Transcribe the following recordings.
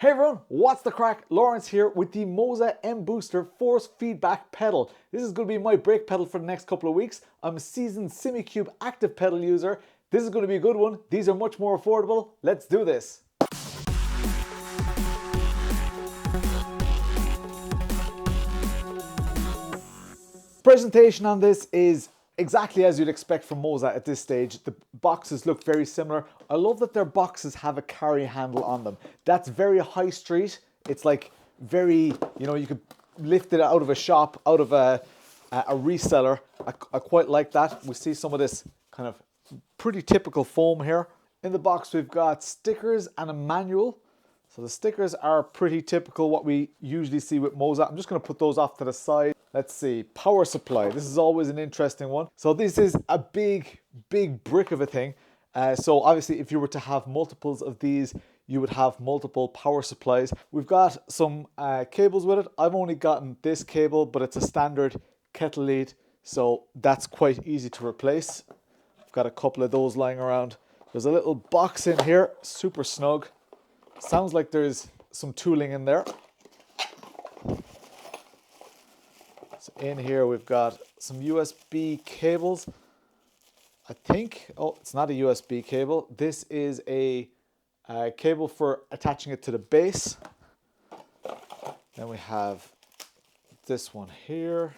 Hey everyone, what's the crack? Lawrence here with the Moza mBooster force feedback pedal. This is going to be my brake pedal for the next couple of weeks. I'm a seasoned Simucube Active Pedal user. This is going to be a good one. These are much more affordable. Let's do this. Presentation on this is exactly as you'd expect from Moza at this stage. The boxes look very similar. I love that their boxes have a carry handle on them. That's very high street. It's like very, you know, you could lift it out of a shop, out of a reseller. I quite like that. We see some of this kind of pretty typical foam here. In the box we've got stickers and a manual. So the stickers are pretty typical, what we usually see with Moza. I'm just going to put those off to the side. Let's see, power supply. This is always an interesting one. So this is a big brick of a thing. So obviously if you were to have multiples of these, you would have multiple power supplies. We've got some cables with it. I've only gotten this cable, but it's a standard kettle lead. So that's quite easy to replace. I've got a couple of those lying around. There's a little box in here, super snug. Sounds like there's some tooling in there. So in here we've got some USB cables. I think, oh, it's not a USB cable. This is a cable for attaching it to the base. Then we have this one here.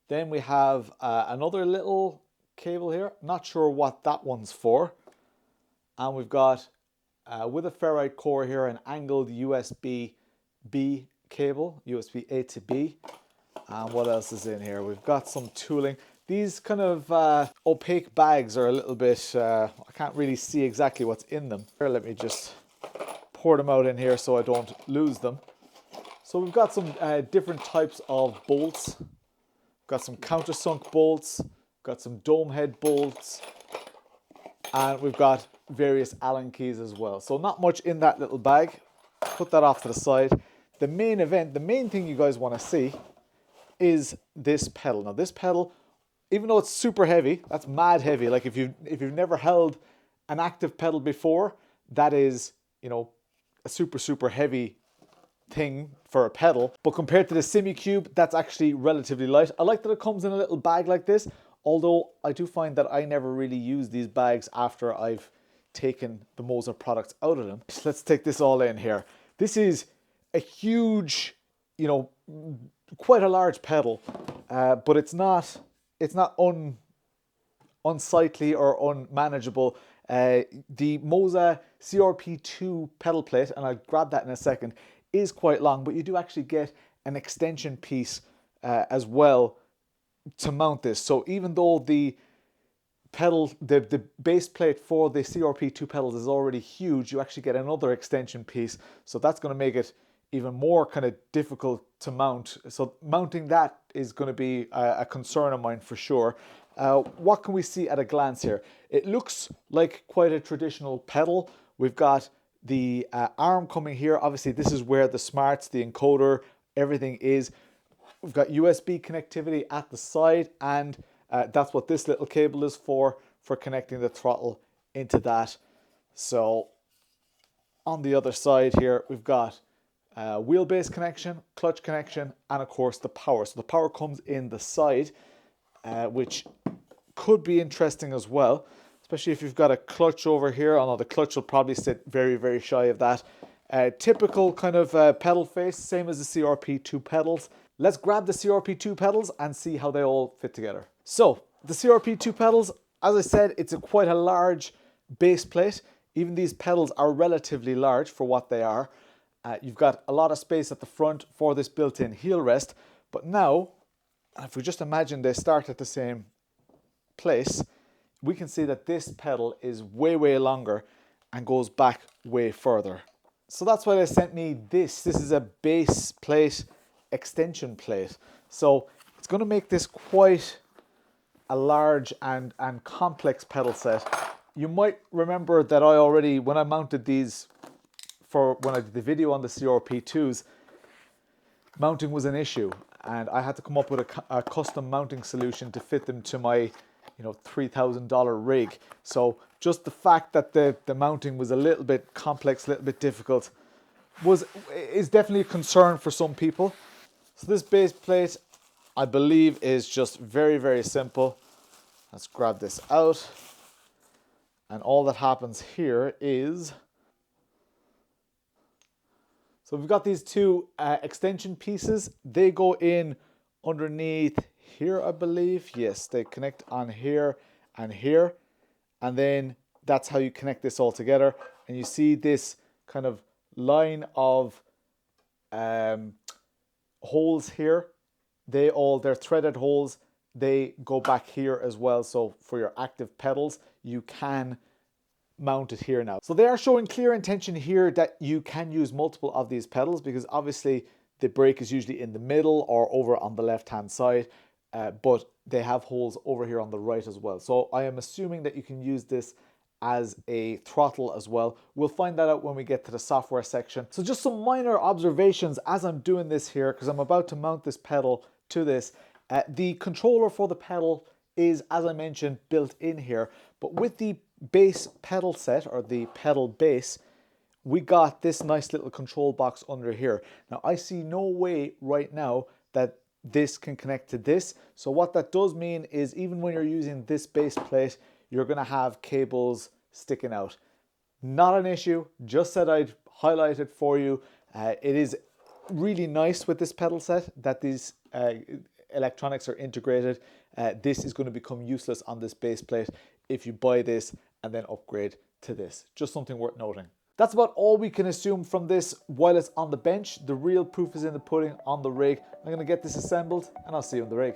Then we have another little cable here. Not sure what that one's for. And we've got, with a ferrite core here, an angled USB-B cable, USB A to B. And what else is in here? We've got some tooling. These kind of opaque bags are a little bit, I can't really see exactly what's in them. Here, let me just pour them out in here so I don't lose them. So we've got some different types of bolts. We've got some countersunk bolts, got some dome head bolts, and we've got various Allen keys as well. So not much in that little bag. Put that off to the side. The main event, the main thing you guys want to see is this pedal. Now this pedal, even though it's super heavy, that's mad heavy. Like if you've never held an active pedal before, that is, you know, a super heavy thing for a pedal. But compared to the Simucube, that's actually relatively light. I like that it comes in a little bag like this, although I do find that I never really use these bags after I've taken the Moza products out of them. Let's take this all in here. This is a huge, you know, quite a large pedal, but it's not unsightly or unmanageable. The Moza CRP2 pedal plate, and I'll grab that in a second, is quite long, but you do actually get an extension piece as well to mount this. So even though the pedal, the base plate for the CRP2 pedals is already huge, you actually get another extension piece. So that's going to make it even more kind of difficult to mount. So mounting that is going to be a concern of mine for sure. What can we see at a glance here? It looks like quite a traditional pedal. We've got the arm coming here. Obviously this is where the smarts, the encoder, everything is. We've got USB connectivity at the side, and that's what this little cable is for connecting the throttle into that. So on the other side here, we've got wheelbase connection, clutch connection, and of course the power. So the power comes in the side, which could be interesting as well, especially if you've got a clutch over here. Although the clutch will probably sit very shy of that. Typical kind of pedal face, same as the CRP2 pedals. Let's grab the CRP2 pedals and see how they all fit together. So the CRP2 pedals, as I said, it's quite a large base plate. Even these pedals are relatively large for what they are. You've got a lot of space at the front for this built-in heel rest. But now, if we just imagine they start at the same place, we can see that this pedal is way longer and goes back way further. So that's why they sent me this. This is a base plate extension plate. So it's going to make this quite a large and complex pedal set. You might remember that I already, when I mounted these, when I did the video on the CRP2s, mounting was an issue, and I had to come up with a custom mounting solution to fit them to my you know, $3,000 rig. So just the fact that the mounting was a little bit complex, a little bit difficult, is definitely a concern for some people. So this base plate, I believe, is just very, very simple. Let's grab this out. And all that happens here is, so we've got these two extension pieces. They go in underneath here, I believe. Yes, they connect on here and here. And then that's how you connect this all together. And you see this kind of line of holes here. They're threaded holes. They go back here as well. So for your active pedals, you can mount it here now. So they are showing clear intention here that you can use multiple of these pedals, because obviously the brake is usually in the middle or over on the left hand side, but they have holes over here on the right as well. So I am assuming that you can use this as a throttle as well. We'll find that out when we get to the software section. So just some minor observations as I'm doing this here, because I'm about to mount this pedal to this. The controller for the pedal is, as I mentioned, built in here, but with the base pedal set, or the pedal base, we got this nice little control box under here. Now I see no way right now that this can connect to this. So what that does mean is, even when you're using this base plate, you're going to have cables sticking out. Not an issue, just said I'd highlight it for you. It is really nice with this pedal set that these electronics are integrated. This is going to become useless on this base plate if you buy this and then upgrade to this. Just something worth noting. That's about all we can assume from this while it's on the bench. The real proof is in the pudding on the rig. I'm going to get this assembled and I'll see you on the rig.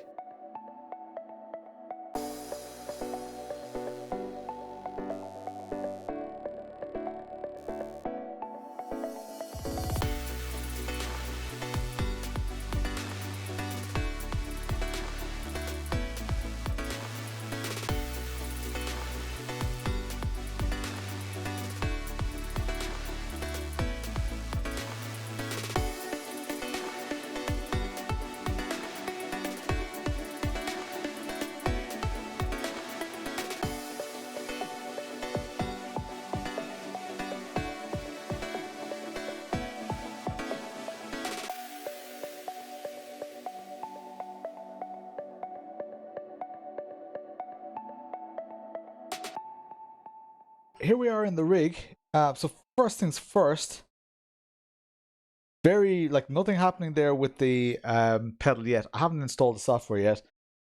Here we are in the rig. So first things first, nothing happening there with the pedal yet. I haven't installed the software yet.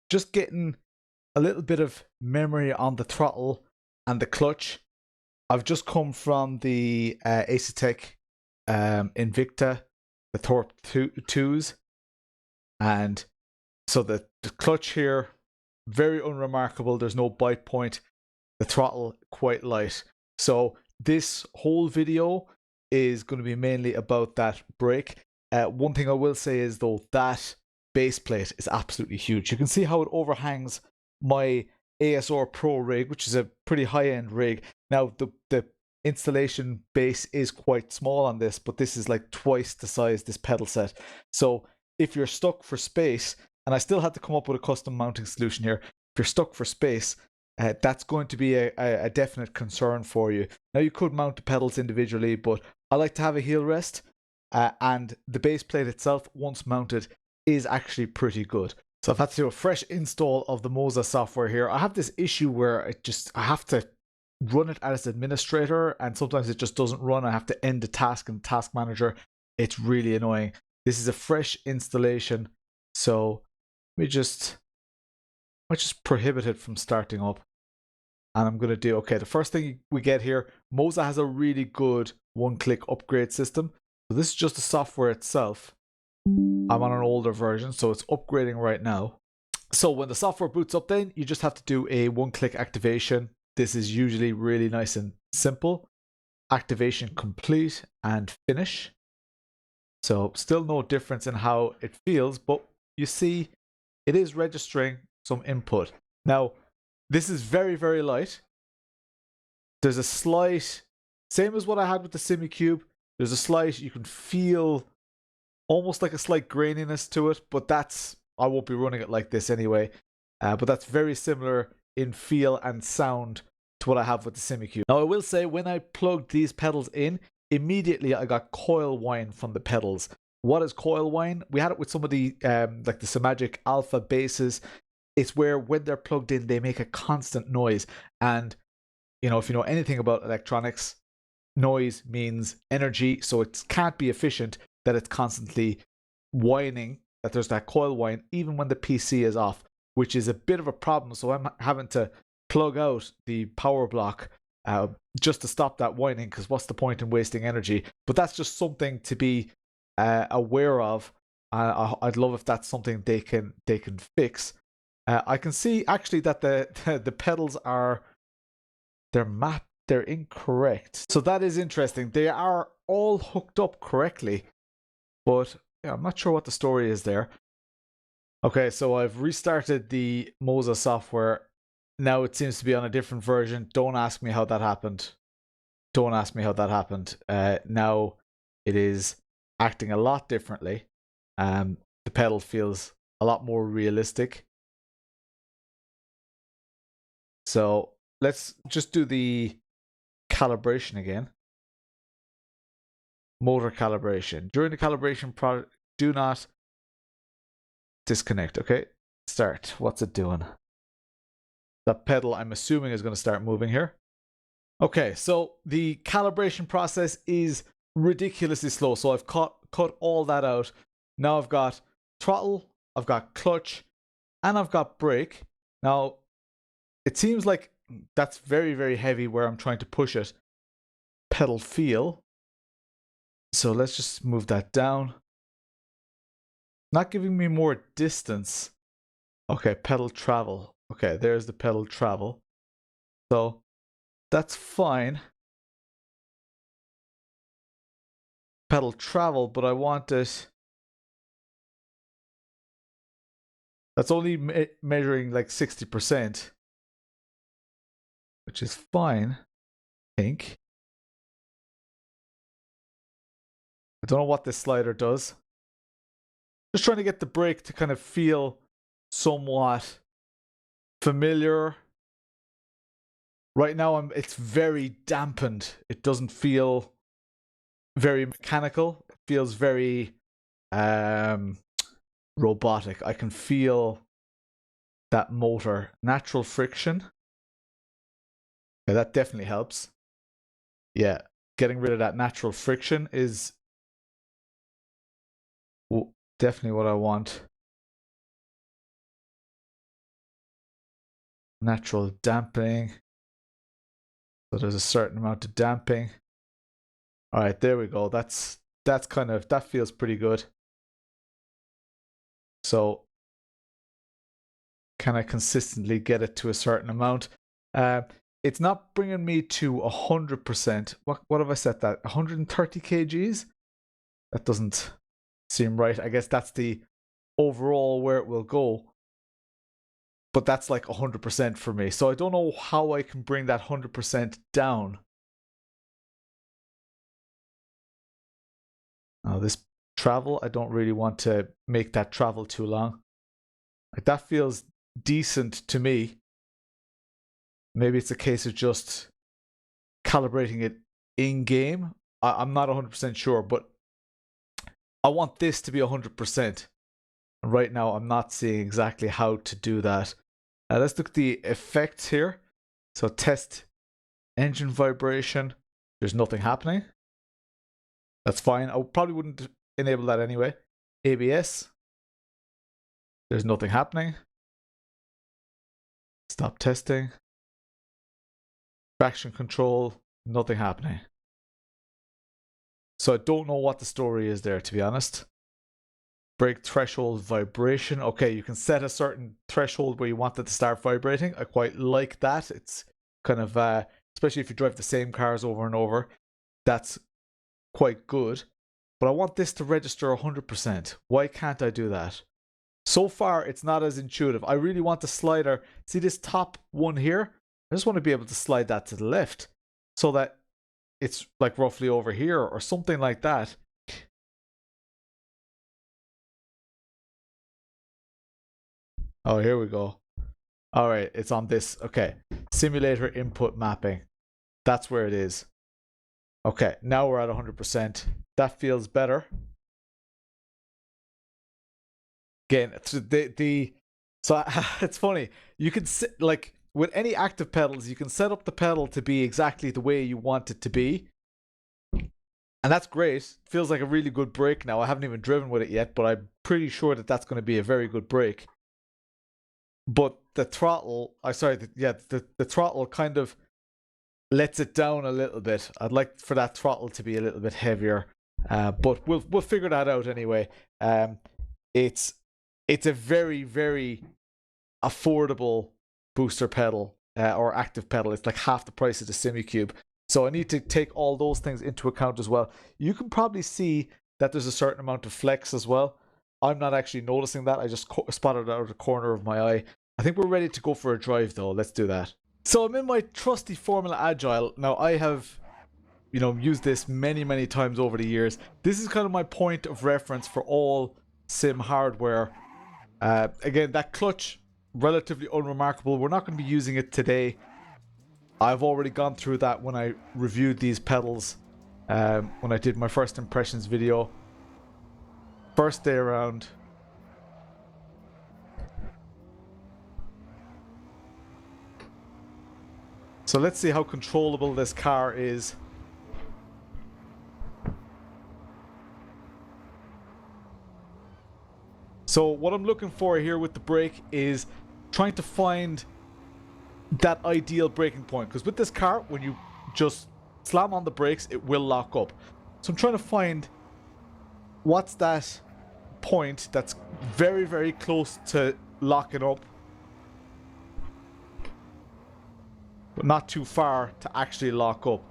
Just getting a little bit of memory on the throttle and the clutch. I've just come from the Asetek Invicta, the Thorpe 2s, and so the clutch here, very unremarkable. There's no bite point. The throttle quite light. So this whole video is going to be mainly about that brake. One thing I will say is, though, that base plate is absolutely huge. You can see how it overhangs my ASR Pro rig, which is a pretty high-end rig. Now the installation base is quite small on this, but this is like twice the size this pedal set. So if you're stuck for space, and I still had to come up with a custom mounting solution here, if you're stuck for space, that's going to be a definite concern for you. Now you could mount the pedals individually, but I like to have a heel rest, and the base plate itself, once mounted, is actually pretty good. So I've had to do a fresh install of the Moza software here. I have this issue where I have to run it as administrator, and sometimes it just doesn't run. I have to end the task in Task Manager. It's really annoying. This is a fresh installation, so I just prohibit it from starting up. And I'm going to do, okay, the first thing we get here, Moza has a really good one-click upgrade system. So this is just the software itself. I'm on an older version, so it's upgrading right now. So when the software boots up, then you just have to do a one-click activation. This is usually really nice and simple. Activation complete and finish. So still no difference in how it feels, but you see it is registering some input. Now, this is very, very light. There's a slight, same as what I had with the Simucube, there's a slight, you can feel almost like a slight graininess to it, but I won't be running it like this anyway. But that's very similar in feel and sound to what I have with the Simucube. Now, I will say, when I plugged these pedals in, immediately I got coil whine from the pedals. What is coil whine? We had it with some of the like the Simagic Alpha basses. It's where when they're plugged in, they make a constant noise. And, you know, if you know anything about electronics, noise means energy, so it can't be efficient that it's constantly whining, that there's that coil whine, even when the PC is off, which is a bit of a problem. So I'm having to plug out the power block just to stop that whining, because what's the point in wasting energy? But that's just something to be aware of. I'd love if that's something they can fix. I can see actually that the pedals are they're incorrect. So that is interesting. They are all hooked up correctly, but yeah, I'm not sure what the story is there. Okay, so I've restarted the Moza software. Now it seems to be on a different version. Don't ask me how that happened. Don't ask me how that happened. Now it is acting a lot differently. The pedal feels a lot more realistic. So let's just do the calibration again. Motor calibration. During the calibration product, do not disconnect. Okay, start. What's it doing? That pedal, I'm assuming, is going to start moving here. Okay, so the calibration process is ridiculously slow. So I've cut all that out. Now I've got throttle, I've got clutch, and I've got brake. Now, it seems like that's very, very heavy where I'm trying to push it. Pedal feel. So let's just move that down. Not giving me more distance. Okay, pedal travel. Okay, there's the pedal travel. So that's fine. Pedal travel, but I want it. That's only measuring like 60%, which is fine, I think. I don't know what this slider does. Just trying to get the brake to kind of feel somewhat familiar. Right now, it's very dampened. It doesn't feel very mechanical. It feels very robotic. I can feel that motor. Natural friction. Yeah, that definitely helps. Yeah, getting rid of that natural friction is definitely what I want. Natural dampening. So there's a certain amount of damping. All right, there we go. That's kind of, that feels pretty good. So can I consistently get it to a certain amount? It's not bringing me to 100%. What have I set that? 130 kgs? That doesn't seem right. I guess that's the overall where it will go. But that's like 100% for me. So I don't know how I can bring that 100% down. Now this travel, I don't really want to make that travel too long. Like, that feels decent to me. Maybe it's a case of just calibrating it in game. I'm not 100% sure, but I want this to be 100%. Right now, I'm not seeing exactly how to do that. Let's look at the effects here. So test engine vibration. There's nothing happening. That's fine. I probably wouldn't enable that anyway. ABS. There's nothing happening. Stop testing. Traction control. Nothing happening. So I don't know what the story is there, to be honest. Brake threshold vibration. Okay, you can set a certain threshold where you want it to start vibrating. I quite like that. It's kind of, especially if you drive the same cars over and over, that's quite good. But I want this to register 100%. Why can't I do that? So far, it's not as intuitive. I really want the slider. See this top one here? I just want to be able to slide that to the left so that it's like roughly over here or something like that. Oh, here we go. All right, it's on this. Okay. Simulator input mapping. That's where it is. Okay, now we're at 100%. That feels better. Again, so it's funny. You can like with any active pedals, you can set up the pedal to be exactly the way you want it to be. And that's great. Feels like a really good brake now. I haven't even driven with it yet, but I'm pretty sure that that's going to be a very good brake. But the throttle, the throttle kind of lets it down a little bit. I'd like for that throttle to be a little bit heavier, but we'll figure that out anyway. It's a very, very affordable booster pedal or active pedal. It's like half the price of the Simucube. So I need to take all those things into account as well. You can probably see that there's a certain amount of flex as well. I'm not actually noticing that. I just spotted it out of the corner of my eye. I think we're ready to go for a drive though. Let's do that. So I'm in my trusty Formula Agile. Now I have, used this many, many times over the years. This is kind of my point of reference for all sim hardware. Again, that clutch, relatively unremarkable. We're not going to be using it today. I've already gone through that when I reviewed these pedals, when I did my first impressions video. First day around. So let's see how controllable this car is. So what I'm looking for here with the brake is trying to find that ideal braking point, because with this car, when you just slam on the brakes, it will lock up. So I'm trying to find what's that point that's very, very close to locking up, but not too far to actually lock up.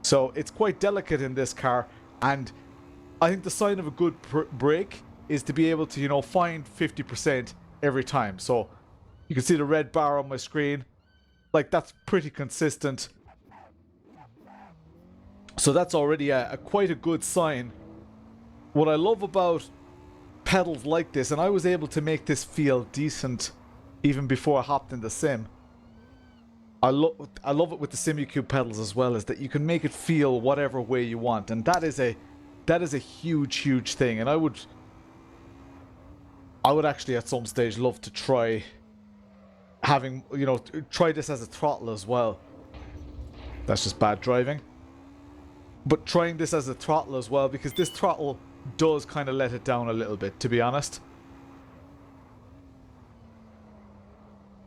So it's quite delicate in this car, and I think the sign of a good brake is to be able to, find 50% every time. So you can see the red bar on my screen. Like, that's pretty consistent. So that's already quite a good sign. What I love about pedals like this, and I was able to make this feel decent even before I hopped in the sim. I love it with the Simucube pedals as well, is that you can make it feel whatever way you want, and that is a huge thing. And I would actually at some stage love to try having, try this as a throttle as well. That's just bad driving. But trying this as a throttle as well, because this throttle does kind of let it down a little bit, to be honest.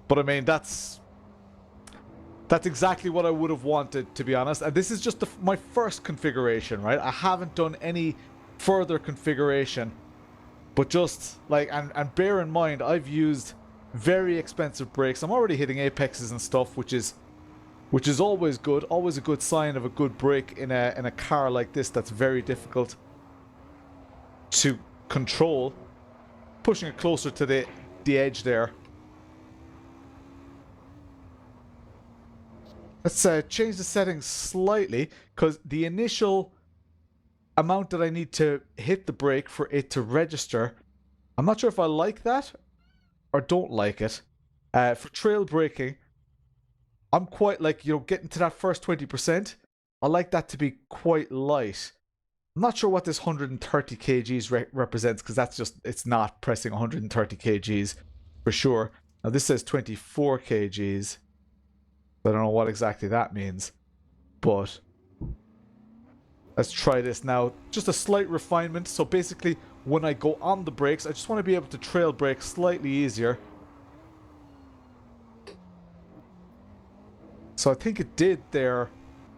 But I mean, that's exactly what I would have wanted, to be honest. And this is just my first configuration, right? I haven't done any further configuration. But just like, and bear in mind, I've used very expensive brakes. I'm already hitting apexes and stuff, which is always good. Always a good sign of a good brake in a car like this that's very difficult to control. Pushing it closer to the edge there. Let's change the settings slightly, because the initial amount that I need to hit the brake for it to register, I'm not sure if I like that or don't like it. For trail braking, I'm quite like, getting to that first 20%, I like that to be quite light. I'm not sure what this 130 kgs represents, because that's just, it's not pressing 130 kgs for sure. Now this says 24 kgs. I don't know what exactly that means, but let's try this now. Just a slight refinement. So basically, when I go on the brakes, I just want to be able to trail brake slightly easier. So I think it did there.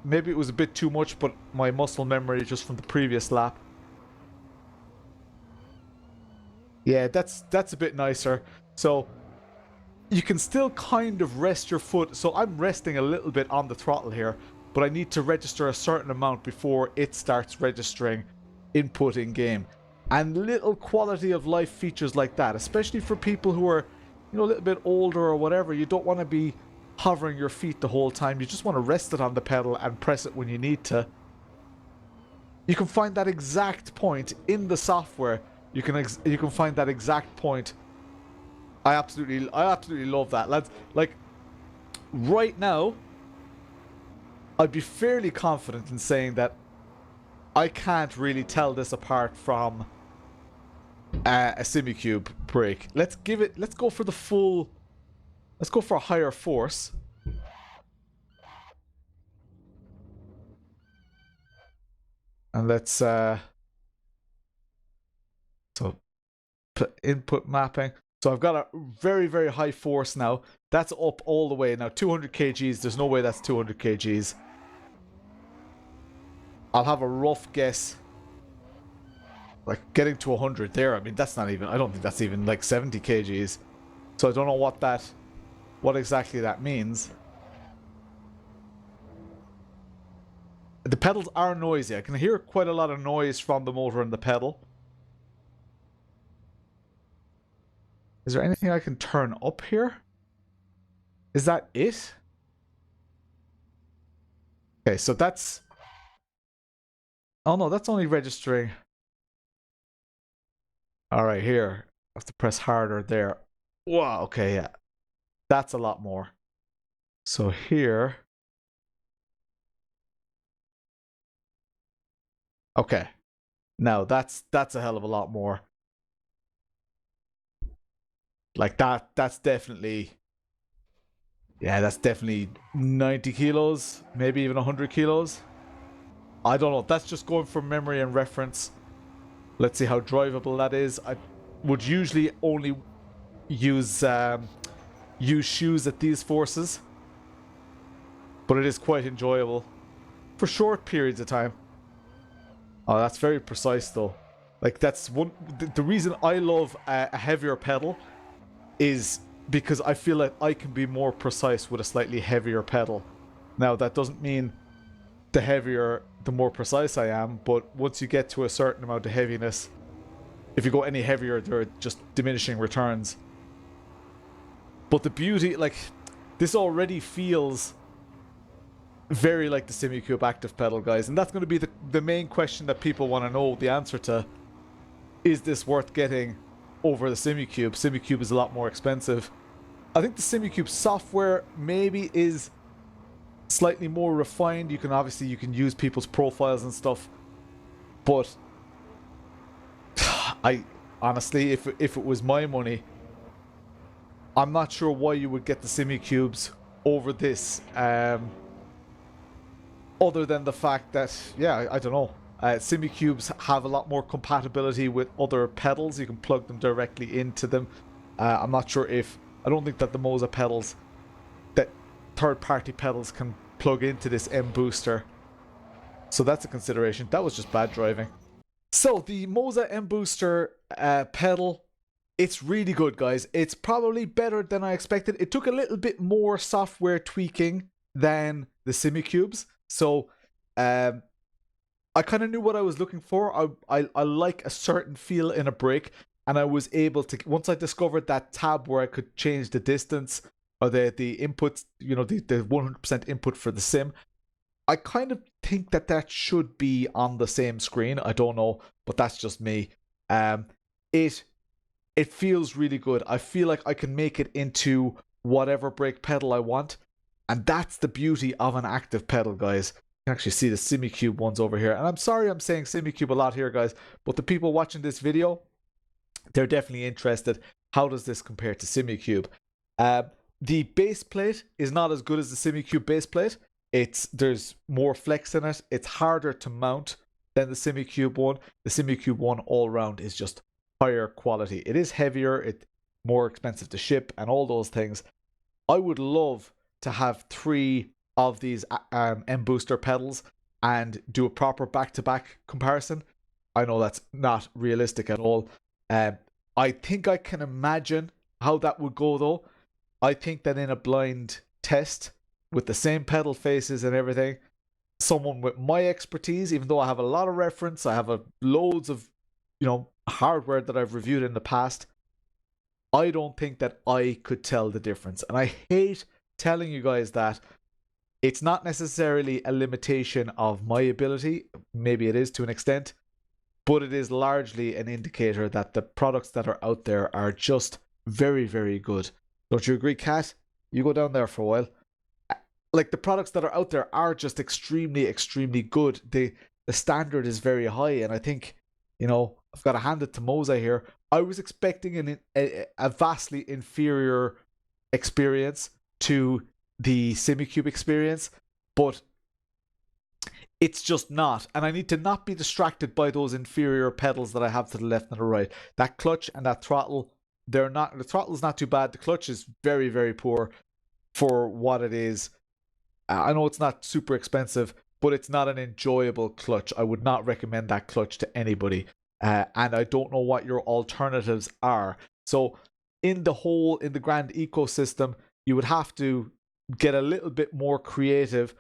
Maybe it was a bit too much, but my muscle memory just from the previous lap. Yeah, that's a bit nicer. So you can still kind of rest your foot. So I'm resting a little bit on the throttle here, but I need to register a certain amount before it starts registering input in game. And little quality of life features like that, especially for people who are, a little bit older or whatever, you don't want to be hovering your feet the whole time. You just want to rest it on the pedal and press it when you need to. You can find that exact point in the software. You can find that exact point I absolutely love that, lads. Like, right now, I'd be fairly confident in saying that I can't really tell this apart from a Simucube brake. Let's go for the full, let's go for a higher force. And let's, so input mapping. So I've got a very, very high force now. That's up all the way. Now 200 kgs, there's no way that's 200 kgs. I'll have a rough guess. Like getting to 100 there, I mean, that's not even, I don't think that's even like 70 kgs. So I don't know what exactly that means. The pedals are noisy. I can hear quite a lot of noise from the motor and the pedal. Is there anything I can turn up here? Is that it? Okay, so that's... Oh no, that's only registering. Alright, here. I have to press harder there. Wow, okay, yeah. That's a lot more. So here... Okay. Now that's a hell of a lot more. Like that's definitely... Yeah, that's definitely 90 kilos, maybe even 100 kilos. I don't know, that's just going from memory and reference. Let's see how drivable that is. I would usually only use shoes at these forces, but it is quite enjoyable for short periods of time. Oh, that's very precise though. Like that's one, the reason I love a heavier pedal is because I feel like I can be more precise with a slightly heavier pedal. Now that doesn't mean the heavier, the more precise I am, but once you get to a certain amount of heaviness, if you go any heavier, there are just diminishing returns. But the beauty, like, this already feels very like the Simucube Active Pedal, guys, and that's going to be the main question that people want to know the answer to. Is this worth getting over the Simucube? Simucube is a lot more expensive. I think the Simucube software maybe is slightly more refined. You can use people's profiles and stuff, but I honestly, if it was my money, I'm not sure why you would get the Simucubes over this, other than the fact that, yeah, I don't know, Simucubes have a lot more compatibility with other pedals. You can plug them directly into them. I'm not sure if, I don't think that the Moza pedals, that third-party pedals, can plug into this mBooster. So that's a consideration. That was just bad driving. So the Moza mBooster pedal, it's really good, guys. It's probably better than I expected. It took a little bit more software tweaking than the Simucubes. So I kind of knew what I was looking for. I like a certain feel in a brake, and I was able to, once I discovered that tab where I could change the distance or the inputs, you know, the 100% input for the sim, I kind of think that should be on the same screen. I don't know, but that's just me. It feels really good. I feel like I can make it into whatever brake pedal I want. And that's the beauty of an active pedal, guys. You can actually see the Simucube ones over here. And I'm sorry I'm saying Simucube a lot here, guys, but the people watching this video, they're definitely interested. How does this compare to Simucube? The base plate is not as good as the Simucube base plate. There's more flex in it. It's harder to mount than the Simucube one. The Simucube one all round is just higher quality. It is heavier, it's more expensive to ship, and all those things. I would love to have 3 of these mBooster pedals and do a proper back-to-back comparison. I know that's not realistic at all. I think I can imagine how that would go though. I think that in a blind test with the same pedal faces and everything, someone with my expertise, even though I have a lot of reference, I have loads of, you know, hardware that I've reviewed in the past, I don't think that I could tell the difference. And I hate telling you guys that. It's not necessarily a limitation of my ability. Maybe it is to an extent, but it is largely an indicator that the products that are out there are just very, very good. Don't you agree, Kat? You go down there for a while. Like, the products that are out there are just extremely, extremely good. The standard is very high, and I think, you know, I've got to hand it to Moza here. I was expecting a vastly inferior experience to the Simucube experience, but it's just not. And I need to not be distracted by those inferior pedals that I have to the left and the right. That clutch and that throttle, they're not, the throttle is not too bad. The clutch is very, very poor for what it is. I know it's not super expensive, but it's not an enjoyable clutch. I would not recommend that clutch to anybody. And I don't know what your alternatives are. So in the grand ecosystem, you would have to get a little bit more creative.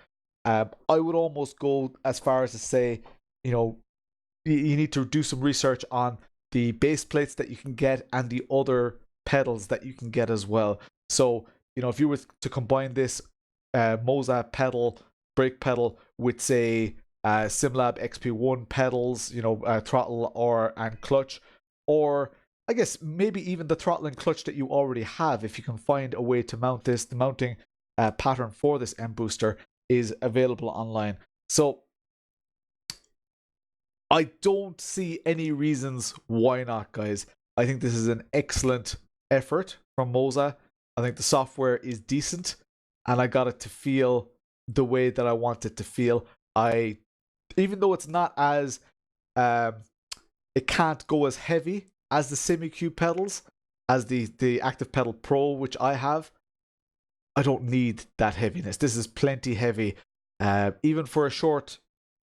I would almost go as far as to say, you know, you need to do some research on the base plates that you can get and the other pedals that you can get as well. So, you know, if you were to combine this Moza pedal, brake pedal with, say, SimLab XP1 pedals, you know, throttle and clutch, or I guess maybe even the throttle and clutch that you already have, if you can find a way to mount this. The mounting pattern for this mBooster is available online. So I don't see any reasons why not, guys. I think this is an excellent effort from Moza. I think the software is decent, and I got it to feel the way that I want it to feel. Even though it's not as, it can't go as heavy as the Simucube pedals, as the Active Pedal Pro, which I have, I don't need that heaviness. This is plenty heavy. Even for a short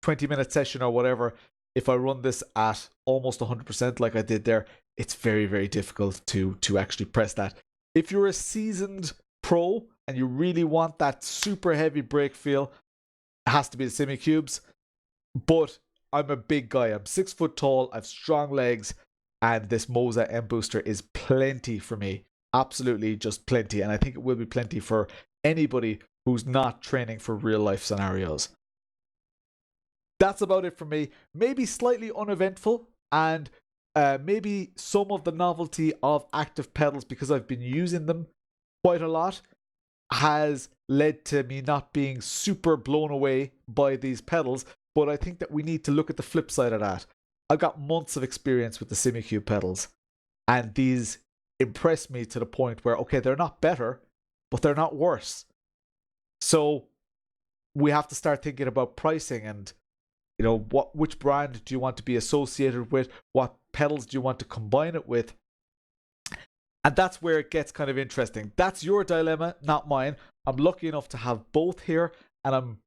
20-minute session or whatever, if I run this at almost 100% like I did there, it's very, very difficult to actually press that. If you're a seasoned pro and you really want that super heavy brake feel, it has to be the Simucubes. But I'm a big guy. I'm 6 foot tall. I have strong legs. And this Moza mBooster is plenty for me. Absolutely just plenty. And I think it will be plenty for anybody who's not training for real life scenarios. That's about it for me. Maybe slightly uneventful, and maybe some of the novelty of active pedals, because I've been using them quite a lot, has led to me not being super blown away by these pedals. But I think that we need to look at the flip side of that. I've got months of experience with the Simucube pedals, and these impress me to the point where, okay, they're not better, but they're not worse. So we have to start thinking about pricing, and, you know, which brand do you want to be associated with? What pedals do you want to combine it with? And that's where it gets kind of interesting. That's your dilemma, not mine. I'm lucky enough to have both here, and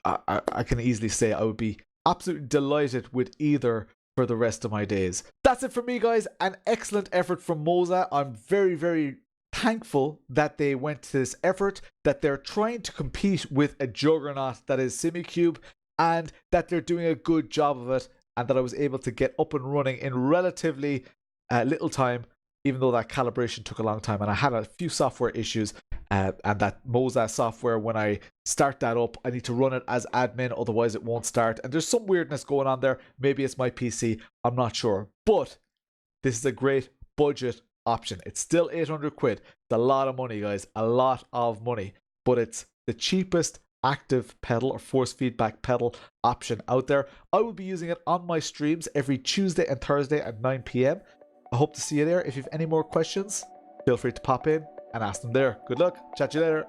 I can easily say I would be absolutely delighted with either for the rest of my days. That's it for me, guys. An excellent effort from Moza. I'm very, very thankful that they went to this effort, that they're trying to compete with a juggernaut that is Simucube, and that they're doing a good job of it, and that I was able to get up and running in relatively little time, even though that calibration took a long time, and I had a few software issues. And that Moza software, when I start that up, I need to run it as admin, otherwise it won't start. And there's some weirdness going on there. Maybe it's my PC, I'm not sure. But this is a great budget option. It's still 800 quid. It's a lot of money, guys. A lot of money. But it's the cheapest active pedal or force feedback pedal option out there. I will be using it on my streams every Tuesday and Thursday at 9 p.m. I hope to see you there. If you have any more questions, feel free to pop in and ask them there. Good luck. Chat to you later.